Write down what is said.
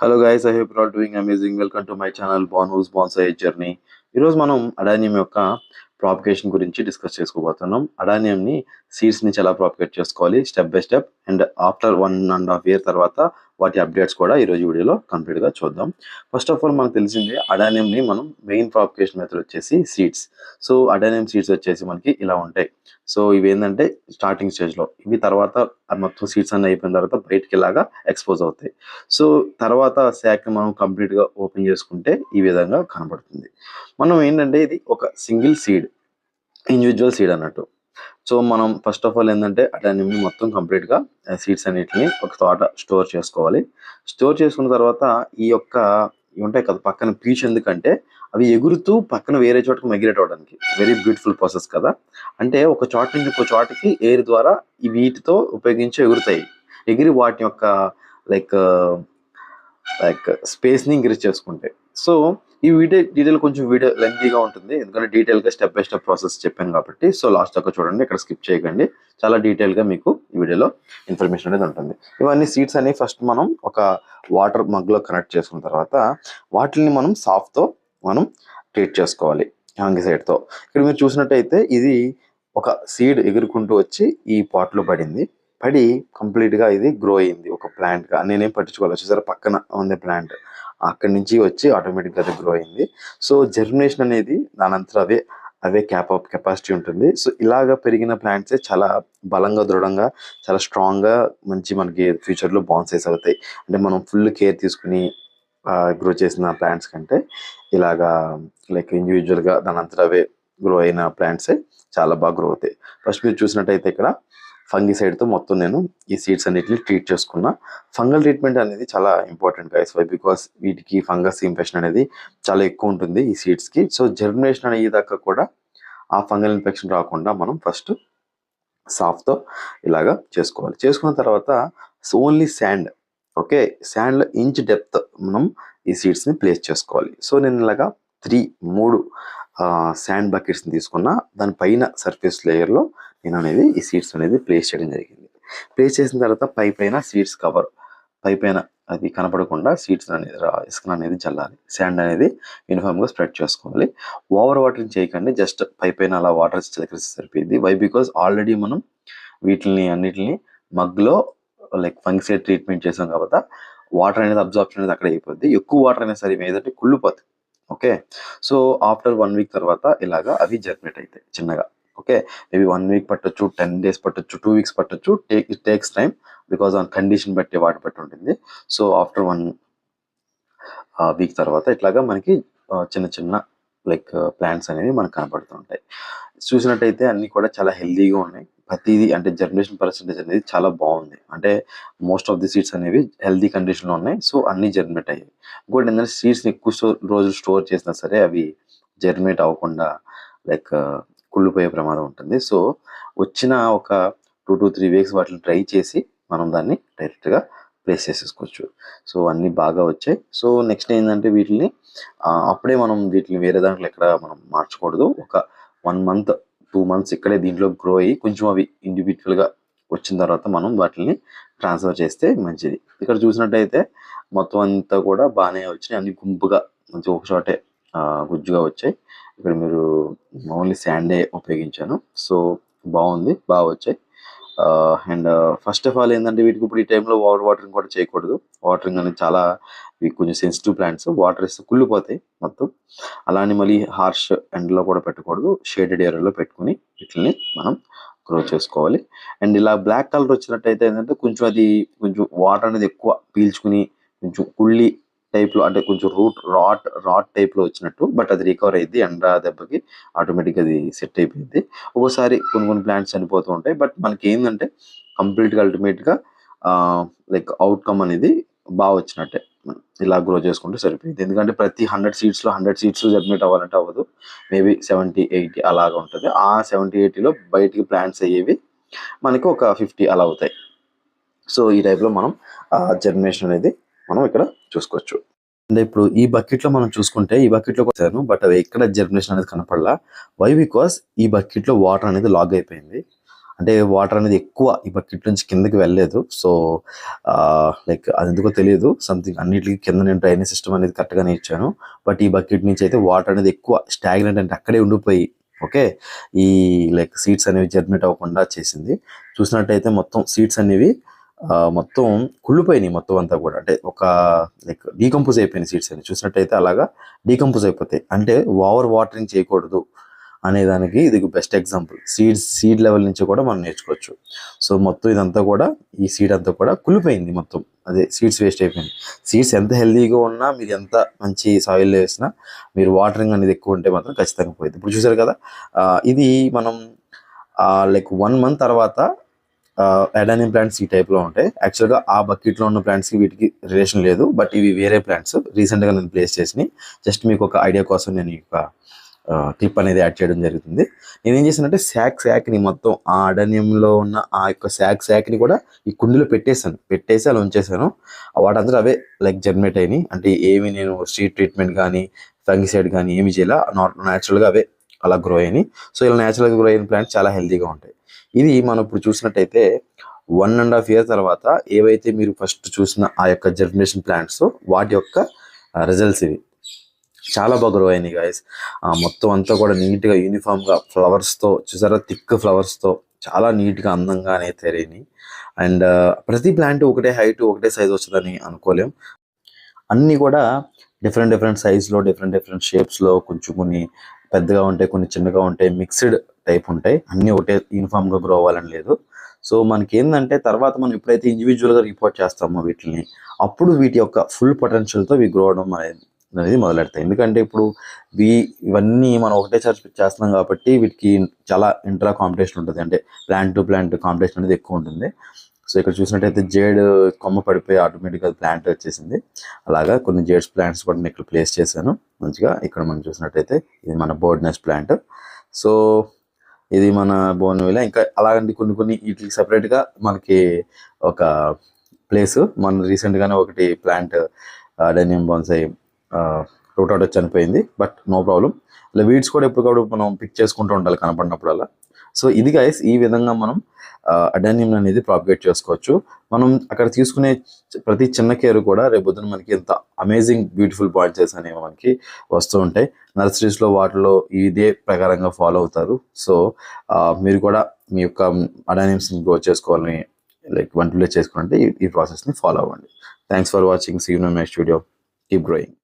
Hello guys, I hope you are doing amazing. Welcome to my channel Banu's bonsai journey. ఈరోజు మనం అడానియం యొక్క propagation గురించి discuss చేసుకోబోతున్నాం. అడానియంని seeds నుంచి ఎలా ప్రాపగేట్ చేసుకోవాలి step by step, and after 1.5 year తర్వాత వాటి అప్డేట్స్ కూడా ఈరోజు వీడియోలో కంప్లీట్గా చూద్దాం. ఫస్ట్ ఆఫ్ ఆల్ మనకు తెలిసిందే అడానియంని మనం మెయిన్ ప్రాపగేషన్ మెథడ్ వచ్చేసి సీడ్స్. సో అడానియం సీడ్స్ వచ్చేసి మనకి ఇలా ఉంటాయి. సో ఇవి ఏంటంటే స్టార్టింగ్ స్టేజ్లో ఇవి, తర్వాత మొత్తం సీడ్స్ అన్నీ అయిపోయిన తర్వాత బయటికి ఇలాగా ఎక్స్పోజ్ అవుతాయి. సో తర్వాత శాఖని మనం కంప్లీట్గా ఓపెన్ చేసుకుంటే ఈ విధంగా కనబడుతుంది. మనం ఏంటంటే ఇది ఒక సింగిల్ సీడ్, ఇండివిజువల్ సీడ్ అన్నట్టు. సో మనం ఫస్ట్ ఆఫ్ ఆల్ ఏంటంటే అడానియంని మొత్తం కంప్లీట్గా సీడ్స్ అన్నిటిని ఒక తోట స్టోర్ చేసుకోవాలి. స్టోర్ చేసుకున్న తర్వాత ఈ యొక్క ఇవి ఉంటాయి కదా పక్కన పీచ్, ఎందుకంటే అవి ఎగురుతూ పక్కన వేరే చోటకి మైగ్రేట్ అవ్వడానికి వెరీ బ్యూటిఫుల్ ప్రాసెస్ కదా. అంటే ఒక చోట నుంచి ఇంకో చోటకి ఎయిర్ ద్వారా ఈ వీటితో ఉపయోగించి ఎగురుతాయి. ఎగిరి వాటి యొక్క లైక్ స్పేస్ని ఇంక్రీజ్ చేసుకుంటాయి. సో ఈ డీటెయిల్ కొంచెం వీడియో లెంతీగా ఉంటుంది, ఎందుకంటే డీటెయిల్గా స్టెప్ బై స్టెప్ ప్రాసెస్ చెప్పాను కాబట్టి. సో లాస్ట్ దాకా చూడండి, ఇక్కడ స్కిప్ చేయకండి. చాలా డీటెయిల్గా మీకు ఈ వీడియోలో ఇన్ఫర్మేషన్ అనేది ఉంటుంది. ఇవన్నీ సీడ్స్ అనేవి ఫస్ట్ మనం ఒక వాటర్ మగ్లో కనెక్ట్ చేసుకున్న తర్వాత వాటిని మనం సాఫ్ట్తో మనం ట్రీట్ చేసుకోవాలి హంగిసైడ్తో. ఇక్కడ మీరు చూసినట్టయితే ఇది ఒక సీడ్ ఎగురుకుంటూ వచ్చి ఈ పాట్లో పడి కంప్లీట్గా ఇది గ్రో అయింది ఒక ప్లాంట్గా. నేనేం పట్టించుకోవాలి, చూసారా పక్కన ఉంది ప్లాంట్, అక్కడి నుంచి వచ్చి ఆటోమేటిక్గా అది గ్రో అయింది. సో జర్మినేషన్ అనేది దానంతా అవే కెపాసిటీ ఉంటుంది. సో ఇలాగ పెరిగిన ప్లాంట్సే చాలా బలంగా, దృఢంగా, చాలా స్ట్రాంగ్గా మంచి మనకి ఫ్యూచర్లో బాన్సైస్ అవుతాయి. అంటే మనం ఫుల్ కేర్ తీసుకుని గ్రో చేసిన ప్లాంట్స్ కంటే ఇలాగా లైక్ ఇండివిజువల్గా దానంతా అవే గ్రో అయిన ప్లాంట్సే చాలా బాగా గ్రో అవుతాయి. ఫస్ట్ మీరు చూసినట్టయితే ఇక్కడ ఫంగిసైడ్తో మొత్తం నేను ఈ సీడ్స్ అన్నిటిని ట్రీట్ చేసుకున్నా. ఫంగల్ ట్రీట్మెంట్ అనేది చాలా ఇంపార్టెంట్ గైస్, బికాస్ వీటికి ఫంగస్ ఇన్ఫెక్షన్ అనేది చాలా ఎక్కువ ఉంటుంది ఈ సీడ్స్కి. సో జర్మినేషన్ అయ్యేదాకా కూడా ఆ ఫంగల్ ఇన్ఫెక్షన్ రాకుండా మనం ఫస్ట్ సాఫ్ట్తో ఇలాగా చేసుకోవాలి. చేసుకున్న తర్వాత ఓన్లీ శాండ్, ఓకే, శాండ్లో ఇంచ్ డెప్త్ మనం ఈ సీడ్స్ని ప్లేస్ చేసుకోవాలి. సో నేను ఇలాగా 3 శాండ్ బకెట్స్ని తీసుకున్నా. దానిపైన సర్ఫేస్ లేయర్లో నేను అనేది ఈ సీడ్స్ అనేది ప్లేస్ చేయడం జరిగింది. ప్లేస్ చేసిన తర్వాత పైన సీడ్స్ కవర్, పైన అది కనపడకుండా సీడ్స్ అనేది ఇసుక అనేది చల్లాలి. శాండ్ అనేది యూనిఫామ్గా స్ప్రెడ్ చేసుకోవాలి. ఓవర్ వాటరింగ్ చేయకండి, జస్ట్ పైన అలా వాటర్ చిలకరిస్తే సరిపోయింది. వై బికాజ్ ఆల్రెడీ మనం వీటిని అన్నిటిని మగ్లో లైక్ ఫంగిసైడ్ ట్రీట్మెంట్ చేసాం కాబట్టి వాటర్ అనేది అబ్జార్ప్షన్ అనేది అక్కడ అయిపోద్ది. ఎక్కువ వాటర్ అనేది సరే ఏదంటే కుళ్ళిపోతుంది. ఓకే, సో ఆఫ్టర్ 1 week తర్వాత ఇలాగా అవి జర్మినేట్ అవుతాయి చిన్నగా. ఓకే, మేబీ 1 week పట్టొచ్చు, 10 days పట్టొచ్చు, 2 weeks పట్టొచ్చు. It takes time because on condition బట్టి వాటి బట్టి ఉంటుంది. సో ఆఫ్టర్ 1 week తర్వాత ఇట్లాగా మనకి చిన్న లైక్ ప్లాంట్స్ అనేవి మనకు కనపడుతుంటాయి. చూసినట్టయితే అన్ని కూడా చాలా హెల్దీగా ఉన్నాయి. ప్రతిదీ అంటే జర్మినేషన్ పర్సెంటేజ్ అనేది చాలా బాగుంది. అంటే మోస్ట్ ఆఫ్ ది సీడ్స్ అనేవి హెల్దీ కండిషన్లో ఉన్నాయి. సో అన్నీ జర్మినేట్ అయ్యాయి. ఇంకోటి ఏంటంటే సీడ్స్ని ఎక్కువ రోజులు స్టోర్ చేసినా సరే అవి జర్మినేట్ అవ్వకుండా లైక్ కుళ్ళిపోయే ప్రమాదం ఉంటుంది. సో వచ్చిన ఒక 2 to 3 weeks వాటిని ట్రై చేసి మనం దాన్ని డైరెక్ట్గా ప్లేస్ చేసేసుకోవచ్చు. సో అన్నీ బాగా వచ్చాయి. సో నెక్స్ట్ ఏంటంటే వీటిని అప్పుడే మనం వీటిని వేరే దాంట్లో ఎక్కడ మనం మార్చకూడదు. ఒక 1 month 2 months ఇక్కడే దీంట్లో గ్రో అయ్యి కొంచెం అవి ఇండివిజువల్గా వచ్చిన తర్వాత మనం వాటిని ట్రాన్స్ఫర్ చేస్తే మంచిది. ఇక్కడ చూసినట్టయితే మొత్తం అంతా కూడా బాగానే వచ్చినాయి, అన్ని గుంపుగా మంచి ఒక చోటే గుజ్జుగా వచ్చాయి. ఇక్కడ మీరు ఓన్లీ శాండే ఉపయోగించాను. సో బాగుంది, బాగా వచ్చాయి. అండ్ ఫస్ట్ ఆఫ్ ఆల్ ఏంటంటే వీటికి ఇప్పుడు ఈ టైంలో వాటరింగ్ కూడా చేయకూడదు. వాటరింగ్ అనేది చాలా కొంచెం సెన్సిటివ్ ప్లాంట్స్, వాటర్ ఇస్తే కుళ్ళిపోతాయి మొత్తం. అలానే మళ్ళీ హార్ష్ ఎండ్లో కూడా పెట్టకూడదు, షేడెడ్ ఏరియాలో పెట్టుకుని వీటిని మనం గ్రో చేసుకోవాలి. అండ్ ఇలా బ్లాక్ కలర్ వచ్చినట్టయితే ఏంటంటే కొంచెం వాటర్ అనేది ఎక్కువ పీల్చుకుని కొంచెం కుళ్ళి టైప్లో, అంటే కొంచెం రాట్ టైప్లో వచ్చినట్టు. బట్ అది రికవర్ అయ్యింది, ఎండ దెబ్బకి ఆటోమేటిక్గా అది సెట్ అయిపోయింది. ఒక్కోసారి కొన్ని ప్లాంట్స్ చనిపోతూ ఉంటాయి. బట్ మనకి ఏంటంటే కంప్లీట్గా అల్టిమేట్గా లైక్ అవుట్కమ్ అనేది బాగా వచ్చినట్టే. ఇలా గ్రో చేసుకుంటే సరిపోయింది. ఎందుకంటే ప్రతి 100 seedsలో 100 seeds జర్మినేట్ అవ్వాలంటే అవ్వదు. మేబీ 70-80 అలాగా ఉంటుంది. ఆ 70-80లో బయటికి ప్లాంట్స్ అయ్యేవి మనకి ఒక 50 అలా అవుతాయి. సో ఈ టైప్లో మనం జర్మినేషన్ అనేది మనం ఇక్కడ చూసుకోవచ్చు. అంటే ఇప్పుడు ఈ బకెట్లో మనం చూసుకుంటే ఈ బకెట్లో వచ్చాను, బట్ అవి ఎక్కడ జర్మినేషన్ అనేది కనపడలా. వై బికాస్ ఈ బకెట్లో వాటర్ అనేది లాగ్ అయిపోయింది. అంటే వాటర్ అనేది ఎక్కువ ఈ బకెట్ నుంచి కిందకి వెళ్ళలేదు. సో లైక్ అది ఎందుకో తెలియదు, సంథింగ్ అన్నిటికీ కింద నేను డ్రైనేజ్ సిస్టమ్ అనేది కరెక్ట్గానే ఇచ్చాను. బట్ ఈ బకెట్ నుంచి అయితే వాటర్ అనేది ఎక్కువ స్టాగ్నెంట్ అంటే అక్కడే ఉండిపోయి ఓకే ఈ లైక్ సీడ్స్ అనేవి జర్మినేట్ అవ్వకుండా చేసింది. చూసినట్టయితే మొత్తం సీడ్స్ అనేవి మొత్తం కుళ్ళిపోయినాయి మొత్తం అంతా కూడా, అంటే ఒక లైక్ డీకంపోజ్ అయిపోయినాయి సీడ్స్ అని. చూసినట్టయితే అలాగా డీకంపోజ్ అయిపోతాయి, అంటే ఓవర్ వాటరింగ్ చేయకూడదు అనేదానికి ఇది బెస్ట్ ఎగ్జాంపుల్. సీడ్ లెవెల్ నుంచి కూడా మనం నేర్చుకోవచ్చు. సో మొత్తం ఇదంతా కూడా ఈ సీడ్ అంతా కూడా కుళ్ళిపోయింది మొత్తం, అదే సీడ్స్ వేస్ట్ అయిపోయింది. సీడ్స్ ఎంత హెల్దీగా ఉన్నా మీరు ఎంత మంచి సాయిల్ వేసినా మీరు వాటరింగ్ అనేది ఎక్కువ ఉంటే మాత్రం ఖచ్చితంగా పోయింది. ఇప్పుడు చూసారు కదా, ఇది మనం లైక్ 1 month తర్వాత అడానియం ప్లాంట్స్ ఈ టైప్లో ఉంటాయి. యాక్చువల్గా ఆ బకెట్లో ఉన్న ప్లాంట్స్కి వీటికి రిలేషన్ లేదు, బట్ ఇవి వేరే ప్లాంట్స్ రీసెంట్గా నేను ప్లేస్ చేసినాయి. జస్ట్ మీకు ఒక ఐడియా కోసం నేను ఈ క్లిప్ అనేది యాడ్ చేయడం జరుగుతుంది. నేనేం చేశానంటే శాక్ని మొత్తం ఆ అడానియంలో ఉన్న ఆ యొక్క శాక్ని కూడా ఈ కుండీలో పెట్టేసి అలా ఉంచేసాను. వాటంతా అవే లైక్ జర్మినేట్ అయినాయి. అంటే ఏమి నేను స్ట్రీట్ ట్రీట్మెంట్ కానీ ఫంగిసైడ్ కానీ ఏమి చేయాల, న్యాచురల్గా అవే అలా గ్రో అయినాయి. సో ఇలా న్యాచురల్గా గ్రో అయిన ప్లాంట్స్ చాలా హెల్తీగా ఉంటాయి. ఇది మనం ఇప్పుడు చూసినట్టయితే 1.5 year తర్వాత ఏవైతే మీరు ఫస్ట్ చూసిన ఆ యొక్క జర్మినేషన్ ప్లాంట్స్ వాటి యొక్క రిజల్ట్స్ ఇవి. చాలా బాగా గ్రో అయినాయి గైస్. మొత్తం అంతా కూడా నీట్గా యూనిఫామ్గా ఫ్లవర్స్తో, చూసారా థిక్ ఫ్లవర్స్తో చాలా నీట్గా అందంగా అనేది తయారైనాయి. అండ్ ప్రతి ప్లాంట్ ఒకటే హైట్ ఒకటే సైజ్ వస్తుందని అనుకోలేం. అన్నీ కూడా డిఫరెంట్ సైజ్లో డిఫరెంట్ షేప్స్లో, కొన్ని పెద్దగా ఉంటాయి, కొన్ని చిన్నగా ఉంటాయి, మిక్స్డ్ టైప్ ఉంటాయి. అన్నీ ఒకటే యూనిఫామ్గా గ్రో అవ్వాలని లేదు. సో మనకి ఏంటంటే తర్వాత మనం ఎప్పుడైతే ఇండివిజువల్గా రిపోర్ట్ చేస్తామో వీటిని, అప్పుడు వీటి యొక్క ఫుల్ పొటెన్షియల్తో గ్రో అవడం అనేది మొదలెడతాయి. ఎందుకంటే ఇప్పుడు ఇవన్నీ మనం ఒకటేసారి చేస్తున్నాం కాబట్టి వీటికి చాలా ఇంట్రా కాంపిటీషన్ ఉంటుంది, అంటే ప్లాంట్ టు ప్లాంట్ కాంపిటీషన్ అనేది ఎక్కువ ఉంటుంది. సో ఇక్కడ చూసినట్టయితే జేడ్ కొమ్మ పడిపోయి ఆటోమేటిక్గా ప్లాంట్ వచ్చేసింది. అలాగా కొన్ని జేడ్స్ ప్లాంట్స్ కూడా నేను ఇక్కడ ప్లేస్ చేశాను మంచిగా. ఇక్కడ మనం చూసినట్టయితే ఇది మన బోర్డ్ నెస్ట్ ప్లాంట్. సో ఇది మన బోర్న్విల్లా. ఇంకా అలాగంటే కొన్ని వీటికి సపరేట్గా మనకి ఒక ప్లేస్, మన రీసెంట్గానే ఒకటి ప్లాంట్ అడానియం బాన్సాయి రూట్ అవుట్ వచ్చి చనిపోయింది, బట్ నో ప్రాబ్లం. ఇలా వీడ్స్ కూడా ఎప్పటికప్పుడు మనం పిక్ చేసుకుంటూ ఉండాలి కనపడినప్పుడల్లా. సో ఇది గైస్, ఈ విధంగా మనం అడానియం అనేది ప్రాపగేట్ చేసుకోవచ్చు. మనం అక్కడ తీసుకునే ప్రతి చిన్న కేర్ కూడా రేపొద్దున మనకి ఎంత అమేజింగ్ బ్యూటిఫుల్ పాయింట్స్ అనేవి మనకి వస్తూ ఉంటాయి. నర్సరీస్లో వాటిలో ఇదే ప్రకారంగా ఫాలో అవుతారు. సో మీరు కూడా మీ యొక్క అడానియమ్స్ని గ్రో చేసుకోవాలని లైక్ వంటలో చేసుకోవాలంటే ఈ ప్రాసెస్ని ఫాలో అవ్వండి. Thanks for watching. See you in my next video. Keep growing.